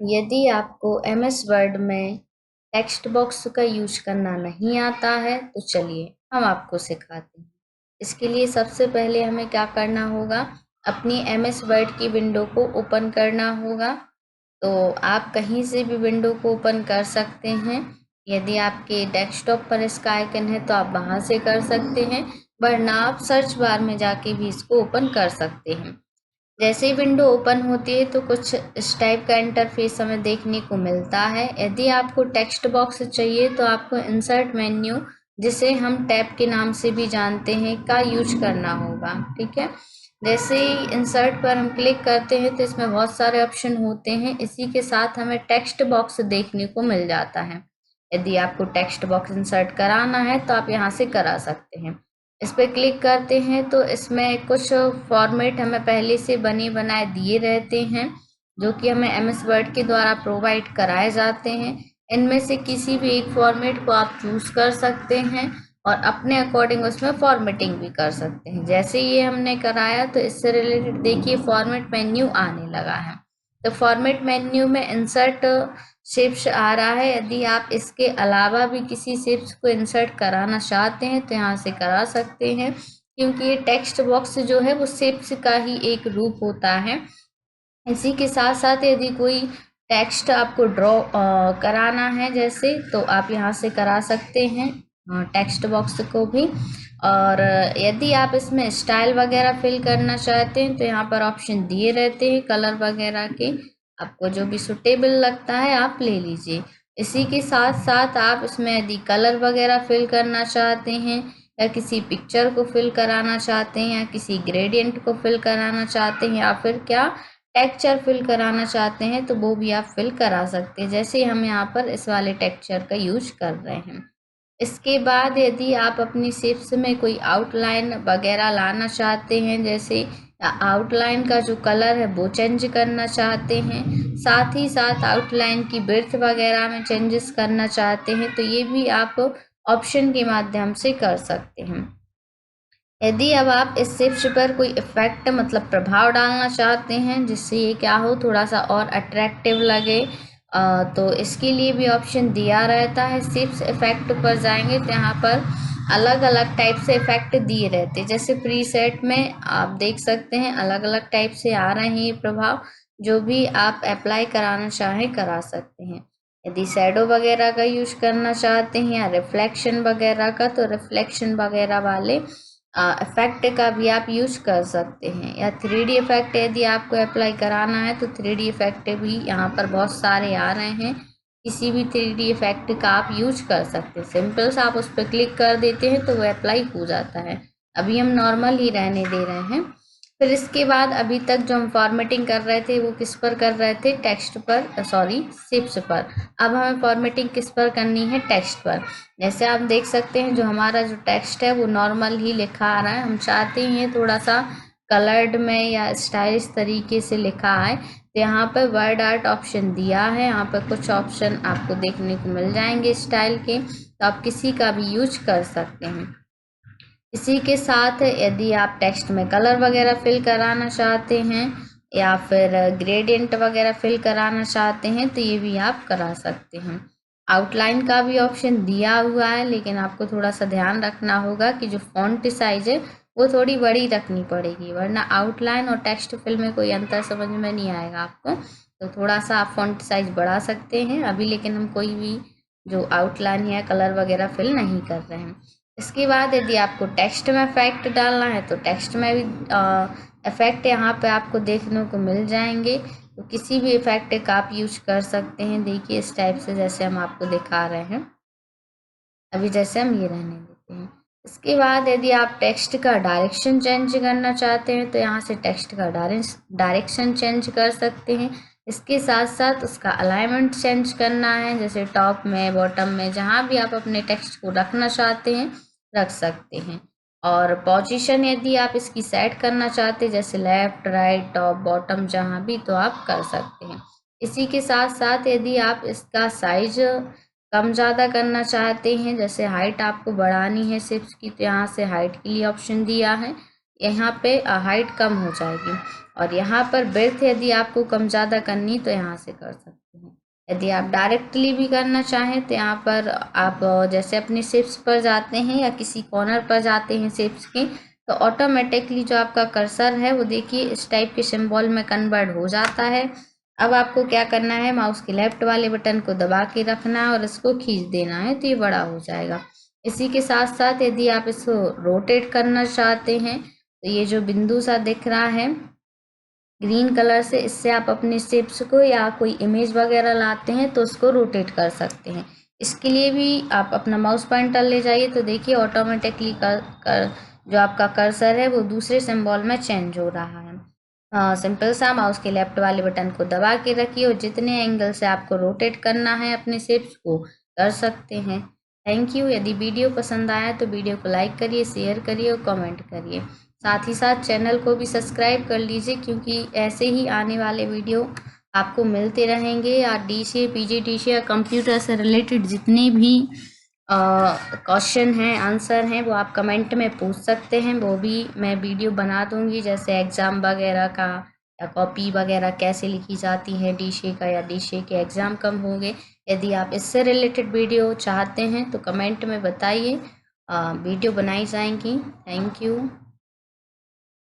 यदि आपको MS word में टेक्स्ट बॉक्स का यूज करना नहीं आता है तो चलिए हम आपको सिखाते हैं। इसके लिए सबसे पहले हमें क्या करना होगा, अपनी MS वर्ड की विंडो को ओपन करना होगा। तो आप कहीं से भी विंडो को ओपन कर सकते हैं। यदि आपके डेस्कटॉप पर इसका आइकन है तो आप वहां से कर सकते हैं, वरना आप सर्च बार में जाके भी इसको ओपन कर सकते हैं। जैसे ही विंडो ओपन होती है तो कुछ इस टाइप का इंटरफेस हमें देखने को मिलता है। यदि आपको टेक्स्ट बॉक्स चाहिए तो आपको इंसर्ट मेन्यू, जिसे हम टैब के नाम से भी जानते हैं, का यूज करना होगा। ठीक है, जैसे ही इंसर्ट पर हम क्लिक करते हैं तो इसमें बहुत सारे ऑप्शन होते हैं। इसी के साथ हमें टेक्स्ट बॉक्स देखने को मिल जाता है। यदि आपको टेक्स्ट बॉक्स इंसर्ट कराना है तो आप यहाँ से करा सकते हैं। इस पर क्लिक करते हैं तो इसमें कुछ फॉर्मेट हमें पहले से बने बनाए दिए रहते हैं, जो कि हमें MS वर्ड के द्वारा प्रोवाइड कराए जाते हैं। इनमें से किसी भी एक फॉर्मेट को आप चूज कर सकते हैं और अपने अकॉर्डिंग उसमें फॉर्मेटिंग भी कर सकते हैं। जैसे ये हमने कराया तो इससे रिलेटेड देखिए फॉर्मेट मेन्यू आने लगा है। तो फॉर्मेट मेन्यू में इंसर्ट शेप्स आ रहा है। यदि आप इसके अलावा भी किसी शेप्स को इंसर्ट कराना चाहते हैं तो यहाँ से करा सकते हैं, क्योंकि ये टेक्स्ट बॉक्स जो है वो शेप्स का ही एक रूप होता है। इसी के साथ साथ यदि कोई टेक्स्ट आपको ड्रॉ कराना है जैसे, तो आप यहाँ से करा सकते हैं टेक्स्ट बॉक्स को भी। और यदि आप इसमें स्टाइल वगैरह फिल करना चाहते हैं तो यहाँ पर ऑप्शन दिए रहते हैं कलर वगैरह के, आपको जो भी सुटेबल लगता है आप ले लीजिए। इसी के साथ साथ आप इसमें यदि कलर वगैरह फिल करना चाहते हैं, या किसी पिक्चर को फिल कराना चाहते हैं, या किसी ग्रेडियंट को फिल कराना चाहते हैं, या फिर क्या टेक्सचर फिल कराना चाहते हैं, तो वो भी आप फिल करा सकते हैं, जैसे हम यहाँ पर इस वाले टेक्सचर का यूज कर रहे हैं। इसके बाद यदि आप अपनी शेप्स में कोई आउटलाइन वगैरह लाना चाहते हैं, जैसे आउटलाइन का जो कलर है वो चेंज करना चाहते हैं, साथ ही साथ आउटलाइन की विड्थ वगैरह में चेंजेस करना चाहते हैं, तो ये भी आप ऑप्शन के माध्यम से कर सकते हैं। यदि अब आप इस शेप्स पर कोई इफेक्ट मतलब प्रभाव डालना चाहते हैं, जिससे ये क्या हो थोड़ा सा और अट्रैक्टिव लगे, तो इसके लिए भी ऑप्शन दिया रहता है। शेप्स इफेक्ट पर जाएंगे तो यहाँ पर अलग अलग टाइप से इफेक्ट दिए रहते हैं। जैसे प्रीसेट में आप देख सकते हैं अलग अलग टाइप से आ रहे हैं ये प्रभाव, जो भी आप अप्लाई कराना चाहें करा सकते हैं। यदि शैडो वगैरह का यूज करना चाहते हैं या रिफ्लेक्शन वगैरह का, तो रिफ्लेक्शन वगैरह वाले इफेक्ट का भी आप यूज कर सकते हैं। या 3D इफेक्ट यदि आपको अप्लाई कराना है तो 3D इफेक्ट भी यहाँ पर बहुत सारे आ रहे हैं। किसी भी 3D इफेक्ट का आप यूज कर सकते हैं। सिंपल सा आप उस पर क्लिक कर देते हैं तो वो अप्लाई हो जाता है। अभी हम नॉर्मल ही रहने दे रहे हैं। फिर इसके बाद अभी तक जो हम फॉर्मेटिंग कर रहे थे वो किस पर कर रहे थे, टेक्स्ट पर, सॉरी शेप्स पर। अब हमें फॉर्मेटिंग किस पर करनी है, टेक्स्ट पर। जैसे आप देख सकते हैं जो हमारा जो टेक्स्ट है वो नॉर्मल ही लिखा आ रहा है। हम चाहते हैं थोड़ा सा कलर्ड में या स्टाइलिश तरीके से लिखा है, तो यहाँ पर वर्ड आर्ट ऑप्शन दिया है। यहाँ पर कुछ ऑप्शन आपको देखने को मिल जाएंगे स्टाइल के, तो आप किसी का भी यूज कर सकते हैं। इसी के साथ यदि आप टेक्स्ट में कलर वगैरह फिल कराना चाहते हैं या फिर ग्रेडियंट वगैरह फिल कराना चाहते हैं तो ये भी आप करा सकते हैं। आउटलाइन का भी ऑप्शन दिया हुआ है, लेकिन आपको थोड़ा सा ध्यान रखना होगा कि जो फॉन्ट साइज है वो थोड़ी बड़ी रखनी पड़ेगी, वरना आउटलाइन और टेक्स्ट फिल में कोई अंतर समझ में नहीं आएगा आपको। तो थोड़ा सा आप फॉन्ट साइज बढ़ा सकते हैं अभी, लेकिन हम कोई भी जो आउटलाइन या कलर वगैरह फिल नहीं कर रहे हैं। इसके बाद यदि आपको टेक्स्ट में इफेक्ट डालना है तो टेक्स्ट में भी इफेक्ट यहाँ पे आपको देखने को मिल जाएंगे। तो किसी भी इफेक्ट का आप यूज कर सकते हैं। देखिए इस टाइप से जैसे हम आपको दिखा रहे हैं अभी, जैसे हम ये रहने देते हैं। इसके बाद यदि आप टेक्स्ट का डायरेक्शन चेंज करना चाहते हैं तो यहाँ से टेक्स्ट का डायरेक्शन चेंज कर सकते हैं। इसके साथ साथ उसका अलाइनमेंट चेंज करना है, जैसे टॉप में, बॉटम में, जहाँ भी आप अपने टेक्स्ट को रखना चाहते हैं रख सकते हैं। और पोजीशन यदि आप इसकी सेट करना चाहते हैं, जैसे लेफ्ट, राइट, टॉप, बॉटम, जहाँ भी, तो आप कर सकते हैं। इसी के साथ साथ यदि आप इसका साइज कम ज़्यादा करना चाहते हैं, जैसे हाइट आपको बढ़ानी है शिप्स की, तो यहाँ से हाइट के लिए ऑप्शन दिया है। यहाँ पे हाइट कम हो जाएगी। और यहाँ पर ब्रेथ यदि आपको कम ज़्यादा करनी तो यहाँ से कर सकते हैं। यदि आप डायरेक्टली भी करना चाहें तो यहाँ पर आप जैसे अपने शेप्स पर जाते हैं या किसी कॉर्नर पर जाते हैं शेप्स के, तो ऑटोमेटिकली जो आपका कर्सर है वो देखिए इस टाइप के सिंबल में कन्वर्ट हो जाता है। अब आपको क्या करना है, माउस के लेफ्ट वाले बटन को दबा के रखना है और इसको खींच देना है तो ये बड़ा हो जाएगा। इसी के साथ साथ यदि आप इसको रोटेट करना चाहते हैं तो ये जो बिंदु सा दिख रहा है ग्रीन कलर से, इससे आप अपने शेप्स को या कोई इमेज वगैरह लाते हैं तो उसको रोटेट कर सकते हैं। इसके लिए भी आप अपना माउस पॉइंटर ले जाइए तो देखिए ऑटोमेटिकली जो आपका कर्सर है वो दूसरे सिंबल में चेंज हो रहा है। सिंपल सा माउस के लेफ्ट वाले बटन को दबा के रखिए और जितने एंगल से आपको रोटेट करना है अपने शेप्स को कर सकते हैं। Thank you. यदि वीडियो पसंद आया तो वीडियो को लाइक करिए, शेयर करिए और कमेंट करिए। साथ ही साथ चैनल को भी सब्सक्राइब कर लीजिए क्योंकि ऐसे ही आने वाले वीडियो आपको मिलते रहेंगे। या डीसीए, पीजीडीसीए या कंप्यूटर से रिलेटेड जितने भी क्वेश्चन हैं, आंसर हैं, वो आप कमेंट में पूछ सकते हैं। वो भी मैं वीडियो बना दूंगी, जैसे एग्ज़ाम वगैरह का या कॉपी वगैरह कैसे लिखी जाती है डीसीए का, या डीसीए के एग्ज़ाम कब होंगे। यदि आप इससे रिलेटेड वीडियो चाहते हैं तो कमेंट में बताइए, वीडियो बनाई जाएंगी। Thank you.